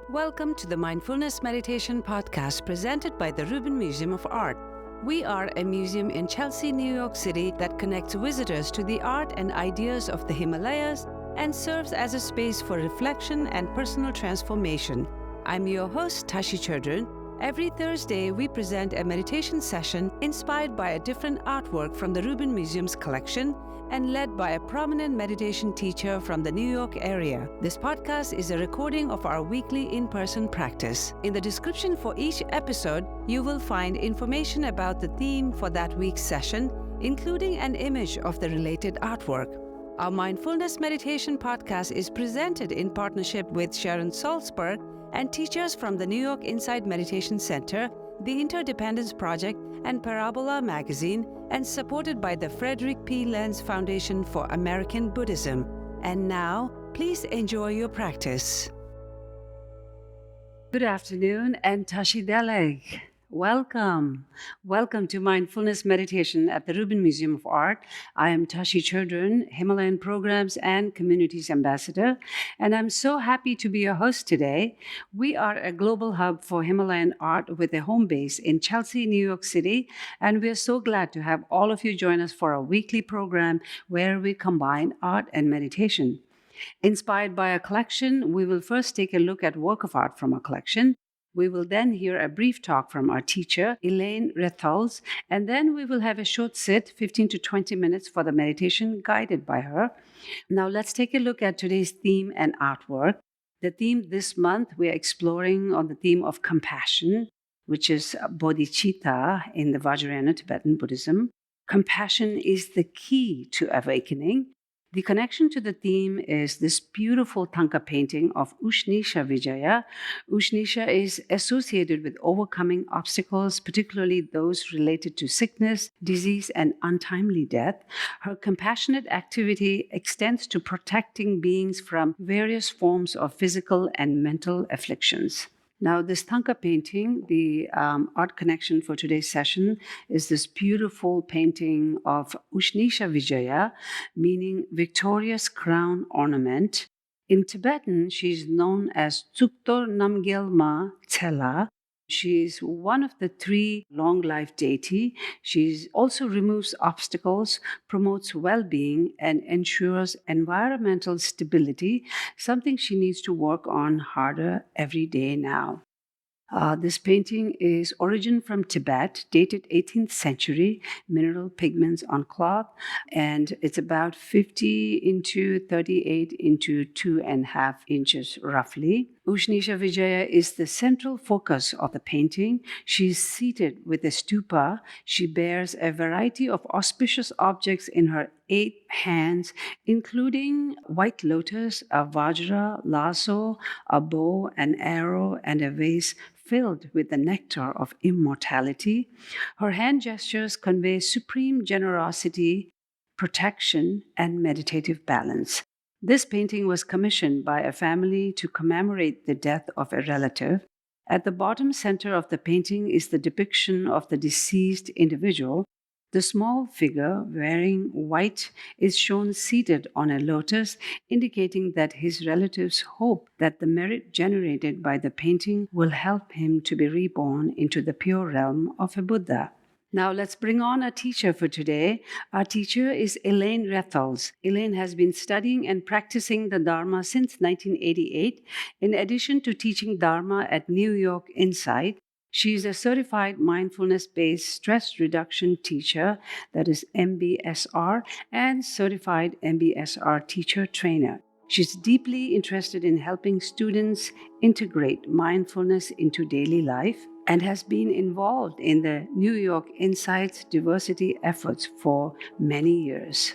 Welcome to the Mindfulness Meditation Podcast presented by the Rubin Museum of Art. We are a museum in Chelsea, New York City that connects visitors to the art and ideas of the Himalayas and serves as a space for reflection and personal transformation. I'm your host, Tashi Chudran. Every Thursday, we present a meditation session inspired by a different artwork from the Rubin Museum's collection and led by a prominent meditation teacher from the New York area. This podcast is a recording of our weekly in-person practice. In the description for each episode, you will find information about the theme for that week's session, including an image of the related artwork. Our Mindfulness Meditation Podcast is presented in partnership with Sharon Salzberg and teachers from the New York Insight Meditation Center, the Interdependence Project, and Parabola Magazine, and supported by the Frederick P. Lenz Foundation for American Buddhism. And now, please enjoy your practice. Good afternoon, and Tashi Deleg. Welcome. Welcome to Mindfulness Meditation at the Rubin Museum of Art. I am Tashi Chudran, Himalayan Programs and Communities Ambassador, and I'm so happy to be your host today. We are a global hub for Himalayan art with a home base in Chelsea, New York City, and we are so glad to have all of you join us for a weekly program where we combine art and meditation. Inspired by a collection, we will first take a look at work of art from a collection. We will then hear a brief talk from our teacher, Elaine Retholtz, and then we will have a short sit, 15 to 20 minutes for the meditation guided by her. Now let's take a look at today's theme and artwork. The theme this month, we are exploring on the theme of compassion, which is bodhicitta in the Vajrayana Tibetan Buddhism. Compassion is the key to awakening. The connection to the theme is this beautiful Thangka painting of Ushnishavijaya. Ushnisha is associated with overcoming obstacles, particularly those related to sickness, disease, and untimely death. Her compassionate activity extends to protecting beings from various forms of physical and mental afflictions. Now, this Thangka painting, the art connection for today's session is this beautiful painting of Ushnishavijaya, meaning victorious crown ornament. In Tibetan, she's known as Tsuktor Namgyalma Tsela. She is one of the three long-life deity. She also removes obstacles, promotes well-being, and ensures environmental stability, something she needs to work on harder every day now. This painting is origin from Tibet, dated 18th century, mineral pigments on cloth, and it's about 50 into 38 into 2.5 inches roughly. Ushnishavijaya is the central focus of the painting. She is seated with a stupa. She bears a variety of auspicious objects in her 8 hands, including white lotus, a vajra, lasso, a bow, an arrow, and a vase filled with the nectar of immortality. Her hand gestures convey supreme generosity, protection, and meditative balance. This painting was commissioned by a family to commemorate the death of a relative. At the bottom center of the painting is the depiction of the deceased individual. The small figure wearing white is shown seated on a lotus, indicating that his relatives hope that the merit generated by the painting will help him to be reborn into the pure realm of a Buddha. Now let's bring on a teacher for today. Our teacher is Elaine Retholtz. Elaine has been studying and practicing the Dharma since 1988. In addition to teaching Dharma at New York Insight, she is a certified mindfulness-based stress reduction teacher, that is MBSR, and certified MBSR teacher trainer. She's deeply interested in helping students integrate mindfulness into daily life and has been involved in the New York Insight's diversity efforts for many years.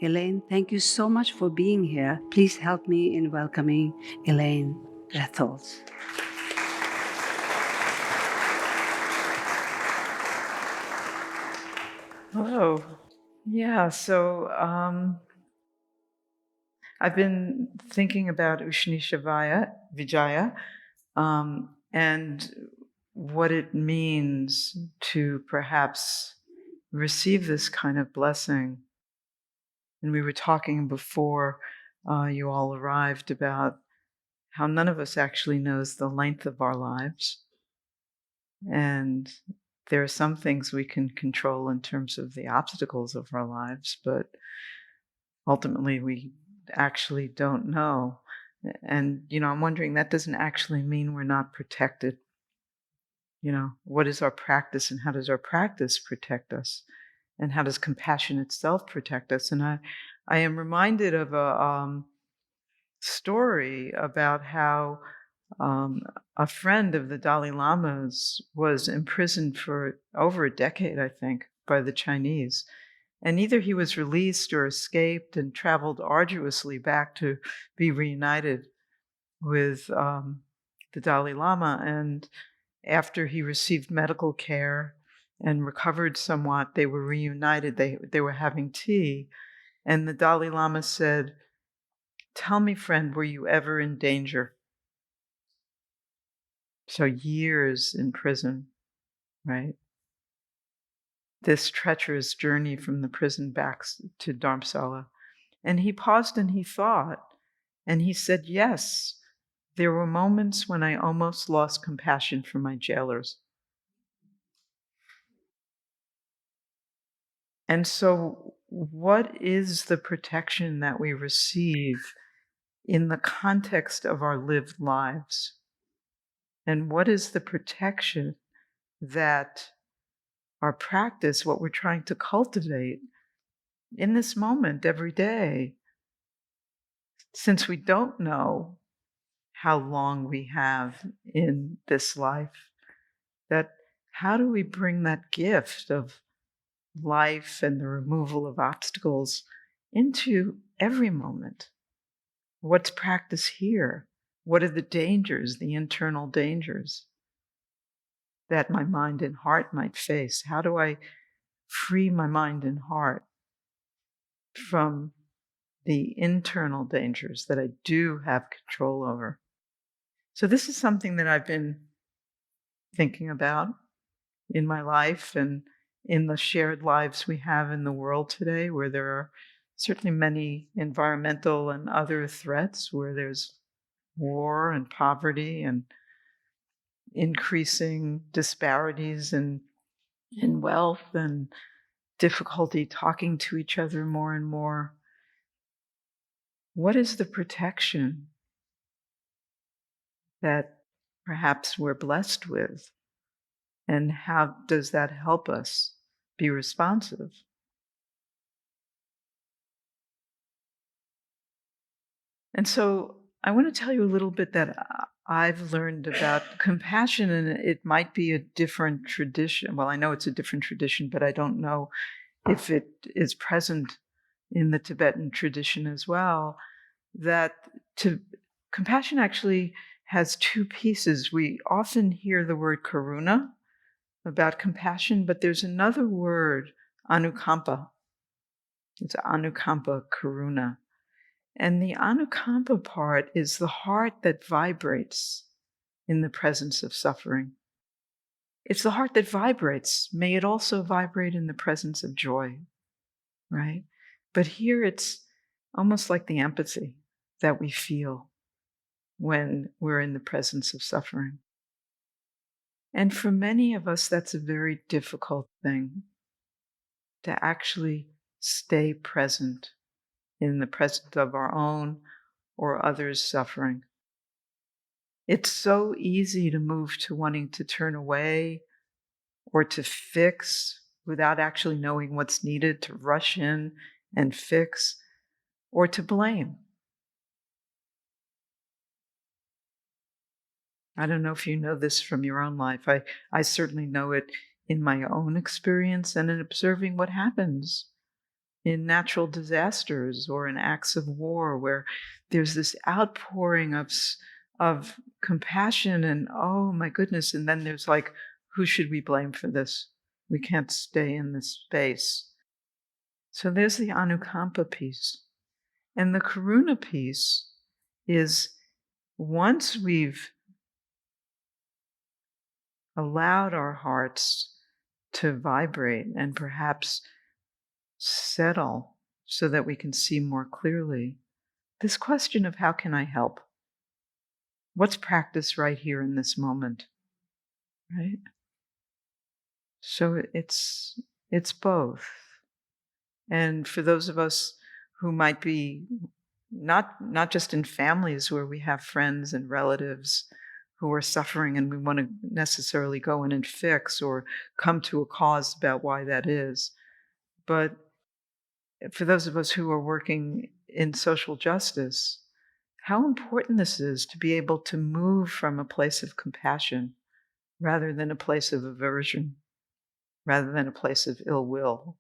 Elaine, thank you so much for being here. Please help me in welcoming Elaine Retholtz. Hello. Yeah, so I've been thinking about Ushnishavijaya and what it means to perhaps receive this kind of blessing. And we were talking before you all arrived about how none of us actually knows the length of our lives. And there are some things we can control in terms of the obstacles of our lives, but ultimately we actually don't know. And, I'm wondering, that doesn't actually mean we're not protected. What is our practice, and how does our practice protect us? And how does compassion itself protect us? And I am reminded of a story about how a friend of the Dalai Lama's was imprisoned for over a decade, I think, by the Chinese. And either he was released or escaped and traveled arduously back to be reunited with the Dalai Lama. And after he received medical care and recovered somewhat, they were reunited. They were having tea. And the Dalai Lama said, "Tell me, friend, were you ever in danger?" So years in prison, right? This treacherous journey from the prison back to Dharamsala. And he paused and he thought, and he said, "Yes, there were moments when I almost lost compassion for my jailers." And so, what is the protection that we receive in the context of our lived lives? And what is the protection that our practice, what we're trying to cultivate in this moment every day, since we don't know how long we have in this life, that how do we bring that gift of life and the removal of obstacles into every moment? What's practice here? What are the dangers, the internal dangers that my mind and heart might face? How do I free my mind and heart from the internal dangers that I do have control over? So, this is something that I've been thinking about in my life and in the shared lives we have in the world today, where there are certainly many environmental and other threats, where there's war and poverty and increasing disparities in wealth and difficulty talking to each other more and more. What is the protection that perhaps we're blessed with? And how does that help us be responsive? And so I want to tell you a little bit that I've learned about compassion, and it might be a different tradition. Well, I know it's a different tradition, but I don't know if it is present in the Tibetan tradition as well. That compassion actually has two pieces. We often hear the word karuna about compassion, but there's another word, anukampa. It's anukampa karuna. And the anukampa part is the heart that vibrates in the presence of suffering. It's the heart that vibrates. May it also vibrate in the presence of joy, right? But here it's almost like the empathy that we feel when we're in the presence of suffering. And for many of us, that's a very difficult thing, to actually stay present in the presence of our own or others' suffering. It's so easy to move to wanting to turn away or to fix without actually knowing what's needed, to rush in and fix, or to blame. I don't know if you know this from your own life. I certainly know it in my own experience and in observing what happens in natural disasters or in acts of war, where there's this outpouring of compassion and, oh my goodness, and then there's like, who should we blame for this? We can't stay in this space. So there's the anukampa piece. And the karuna piece is, once we've allowed our hearts to vibrate and perhaps settle so that we can see more clearly, this question of how can I help? What's practice right here in this moment, right? So it's both. And for those of us who might be not just in families where we have friends and relatives who are suffering and we want to necessarily go in and fix or come to a cause about why that is, but for those of us who are working in social justice, how important this is to be able to move from a place of compassion rather than a place of aversion, rather than a place of ill will,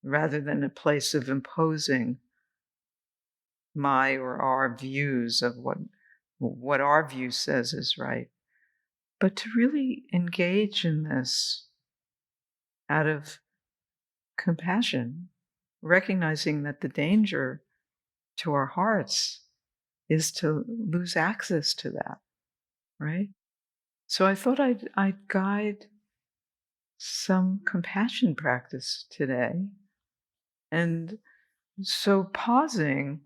rather than a place of imposing my or our views of what our view says is right, but to really engage in this out of compassion, recognizing that the danger to our hearts is to lose access to that, right? So I thought I'd guide some compassion practice today. And so pausing,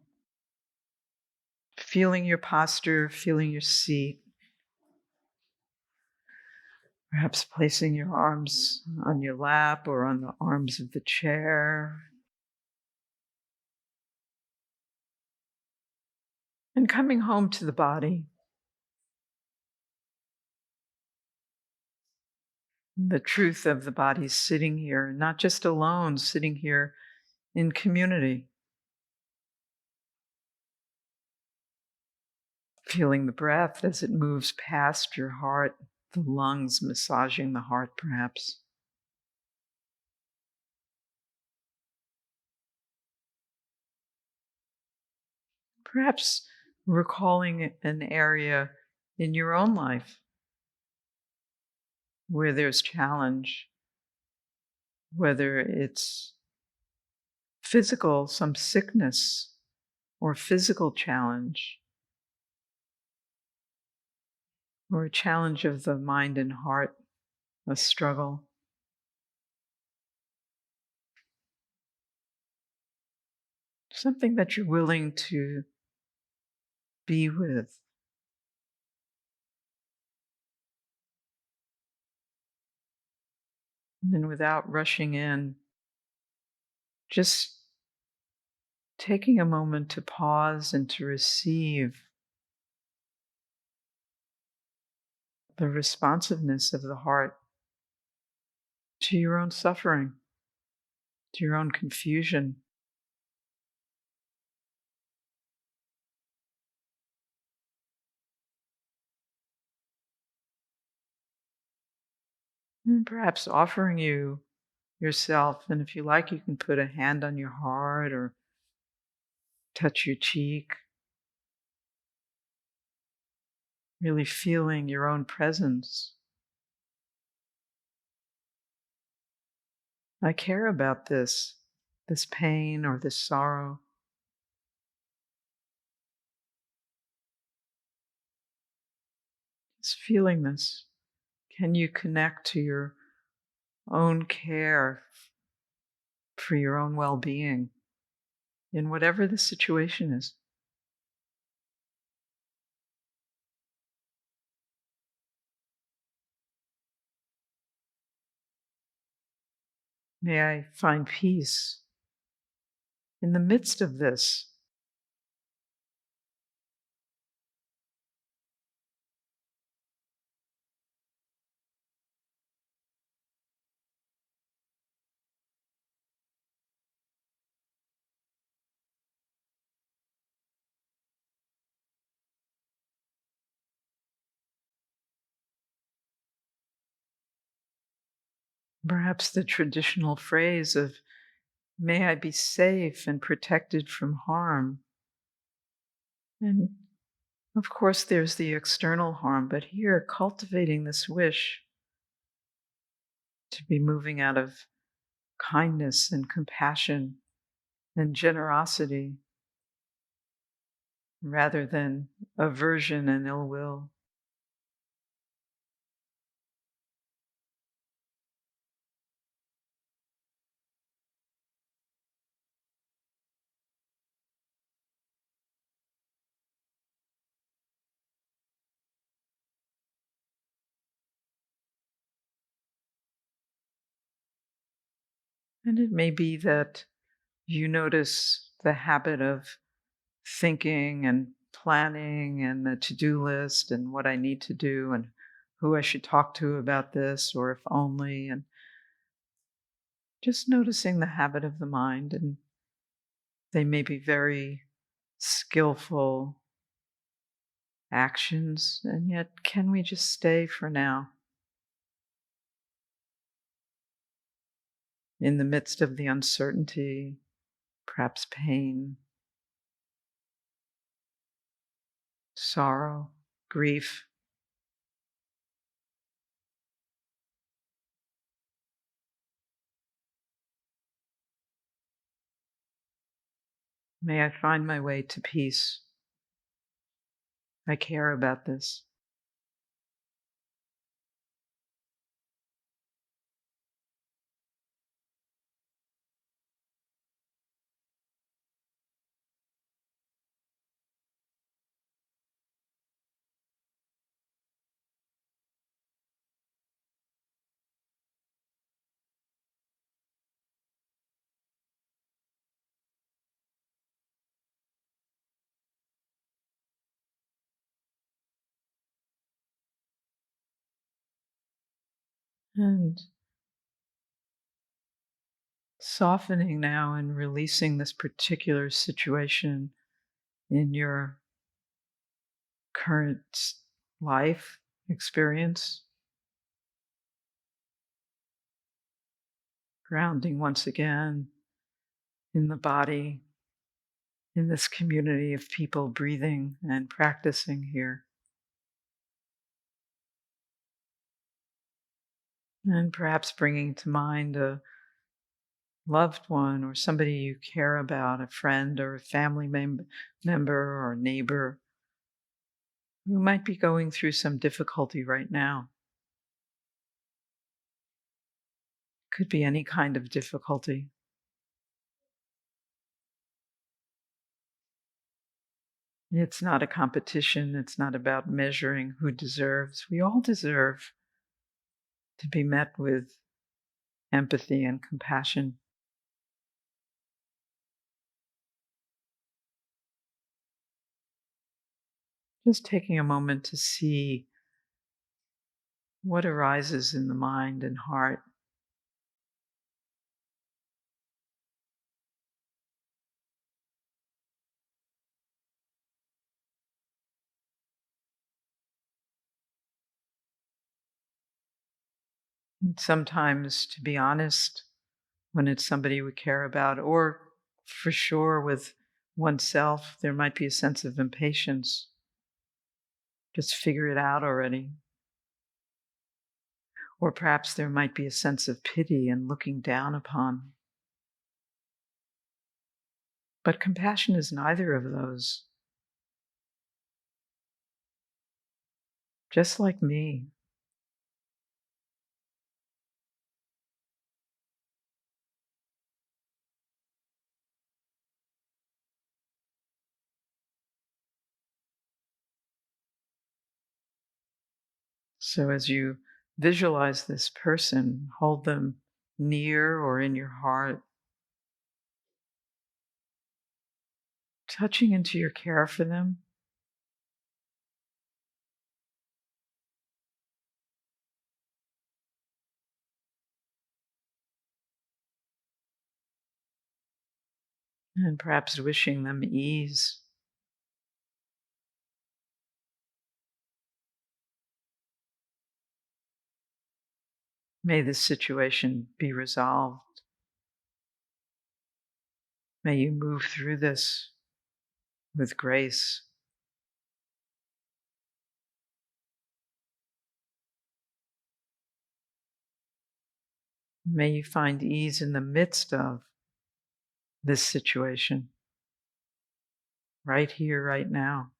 feeling your posture, feeling your seat, perhaps placing your arms on your lap or on the arms of the chair, and coming home to the body, the truth of the body sitting here, not just alone, sitting here in community, feeling the breath as it moves past your heart, the lungs massaging the heart, perhaps. Perhaps recalling an area in your own life where there's challenge, whether it's physical, some sickness, or physical challenge, or a challenge of the mind and heart, a struggle. Something that you're willing to be with. And then without rushing in, just taking a moment to pause and to receive the responsiveness of the heart to your own suffering, to your own confusion. And perhaps offering you yourself, and if you like, you can put a hand on your heart or touch your cheek, really feeling your own presence. I care about this pain or this sorrow. Just feeling this. Can you connect to your own care for your own well being in whatever the situation is? May I find peace in the midst of this. Perhaps the traditional phrase of, may I be safe and protected from harm. And of course, there's the external harm, but here, cultivating this wish to be moving out of kindness and compassion and generosity rather than aversion and ill will. And it may be that you notice the habit of thinking and planning and the to-do list and what I need to do and who I should talk to about this or if only, and just noticing the habit of the mind. And they may be very skillful actions, and yet can we just stay for now in the midst of the uncertainty, perhaps pain, sorrow, grief? May I find my way to peace. I care about this. And softening now and releasing this particular situation in your current life experience, grounding once again in the body, in this community of people breathing and practicing here. And perhaps bringing to mind a loved one or somebody you care about, a friend or a family member or neighbor who might be going through some difficulty right now. Could be any kind of difficulty. It's not a competition. It's not about measuring who deserves. We all deserve to be met with empathy and compassion. Just taking a moment to see what arises in the mind and heart. And sometimes, to be honest, when it's somebody we care about, or for sure with oneself, there might be a sense of impatience. Just figure it out already. Or perhaps there might be a sense of pity and looking down upon. But compassion is neither of those. Just like me. So as you visualize this person, hold them near or in your heart, touching into your care for them. And perhaps wishing them ease. May this situation be resolved. May you move through this with grace. May you find ease in the midst of this situation, right here, right now.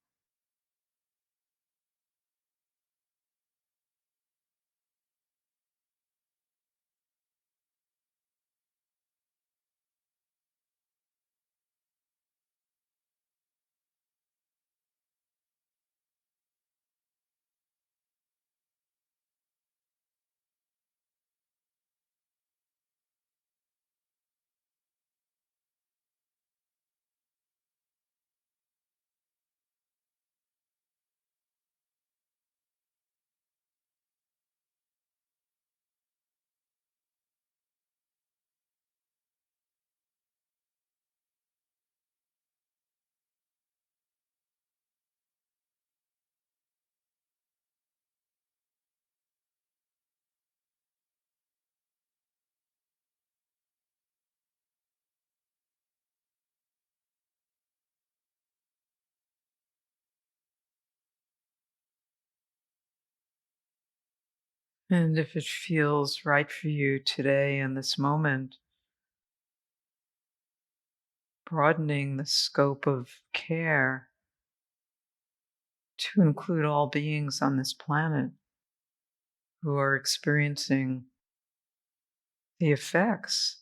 And if it feels right for you today in this moment, broadening the scope of care to include all beings on this planet who are experiencing the effects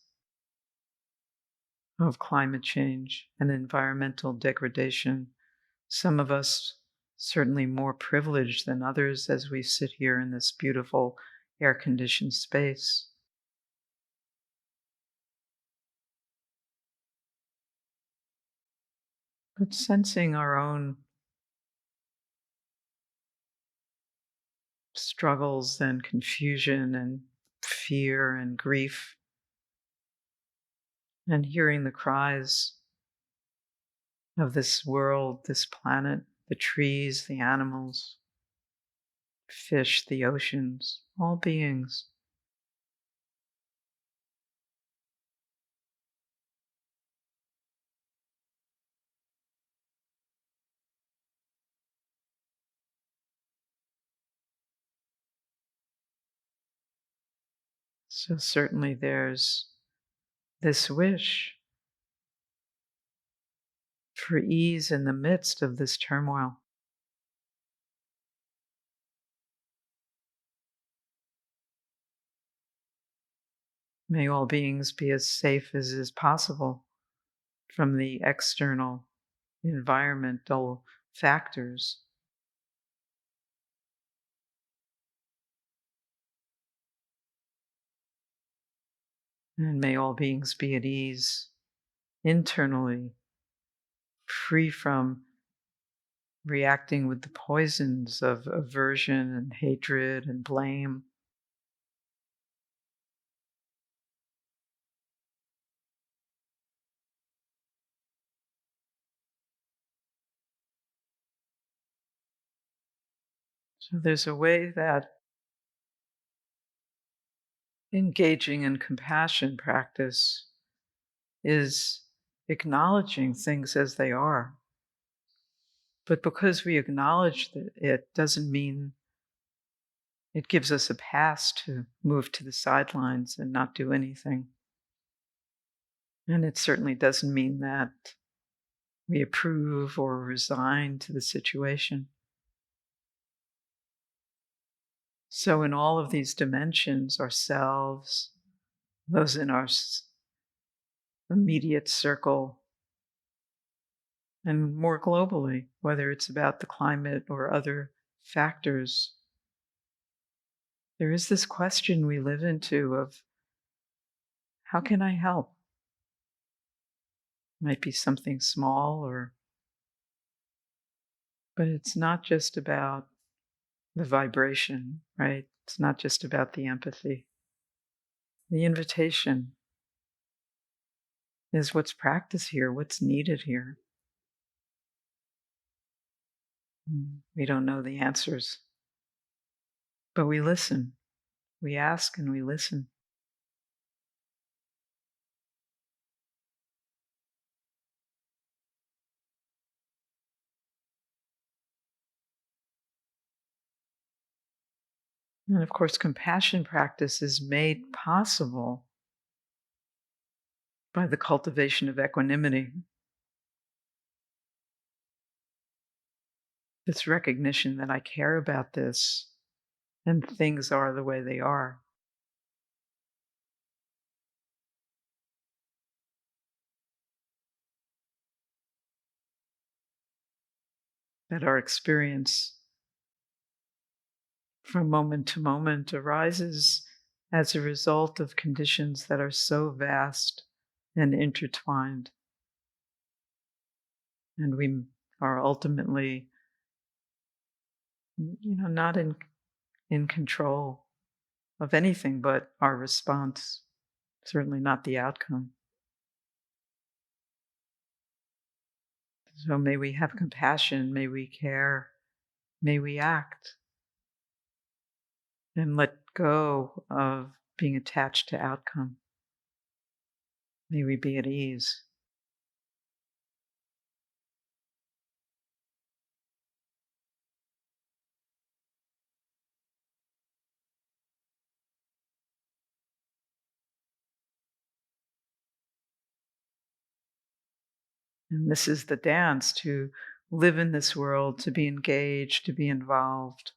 of climate change and environmental degradation. Some of us certainly more privileged than others as we sit here in this beautiful air conditioned space. But sensing our own struggles and confusion and fear and grief, and hearing the cries of this world, this planet, the trees, the animals, fish, the oceans, all beings. So, certainly, there's this wish for ease in the midst of this turmoil. May all beings be as safe as is possible from the external environmental factors, and may all beings be at ease internally, free from reacting with the poisons of aversion and hatred and blame. So there's a way that engaging in compassion practice is acknowledging things as they are. But because we acknowledge that it doesn't mean it gives us a pass to move to the sidelines and not do anything. And it certainly doesn't mean that we approve or resign to the situation. So, in all of these dimensions, ourselves, those in our immediate circle, and more globally, whether it's about the climate or other factors, there is this question we live into of how can I help? Might be something small but it's not just about the vibration, right? It's not just about the empathy. The invitation is what's practiced here, what's needed here. We don't know the answers, but we listen. We ask and we listen. And of course, compassion practice is made possible by the cultivation of equanimity. This recognition that I care about this and things are the way they are. That our experience from moment to moment arises as a result of conditions that are so vast and intertwined. And we are ultimately, not in control of anything but our response, certainly not the outcome. So may we have compassion, may we care, may we act, and let go of being attached to outcome. May we be at ease. And this is the dance, to live in this world, to be engaged, to be involved,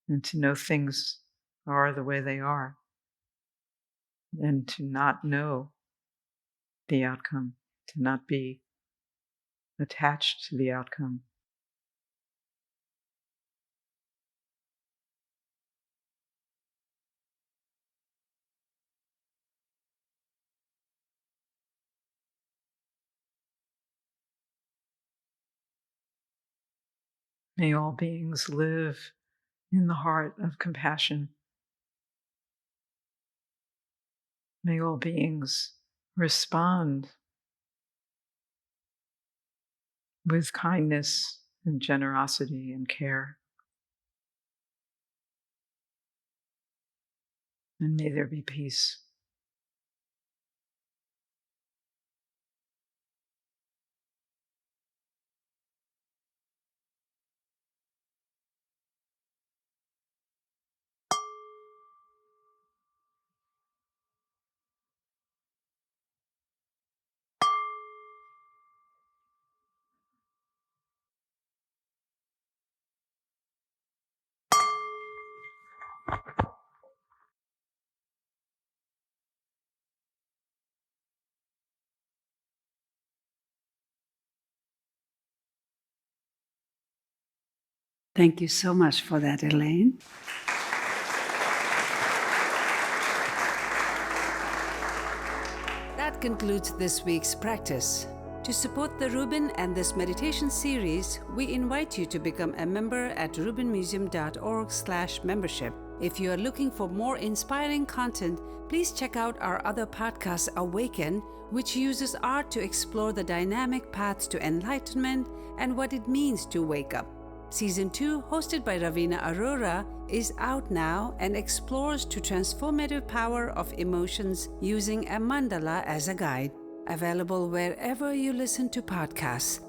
and to know things are the way they are, and to not know the outcome, to not be attached to the outcome. May all beings live in the heart of compassion. May all beings respond with kindness and generosity and care. And may there be peace. Thank you so much for that, Elaine. That concludes this week's practice. To support the Rubin and this meditation series, we invite you to become a member at rubinmuseum.org/membership. If you are looking for more inspiring content, please check out our other podcast, Awaken, which uses art to explore the dynamic paths to enlightenment and what it means to wake up. Season 2, hosted by Ravina Arora, is out now and explores the transformative power of emotions using a mandala as a guide. Available wherever you listen to podcasts.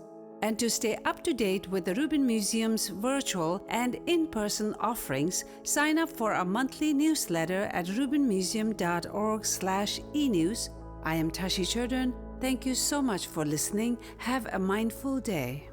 And to stay up to date with the Rubin Museum's virtual and in-person offerings, sign up for a monthly newsletter at rubinmuseum.org/e-news. I am Tashi Churdin. Thank you so much for listening. Have a mindful day.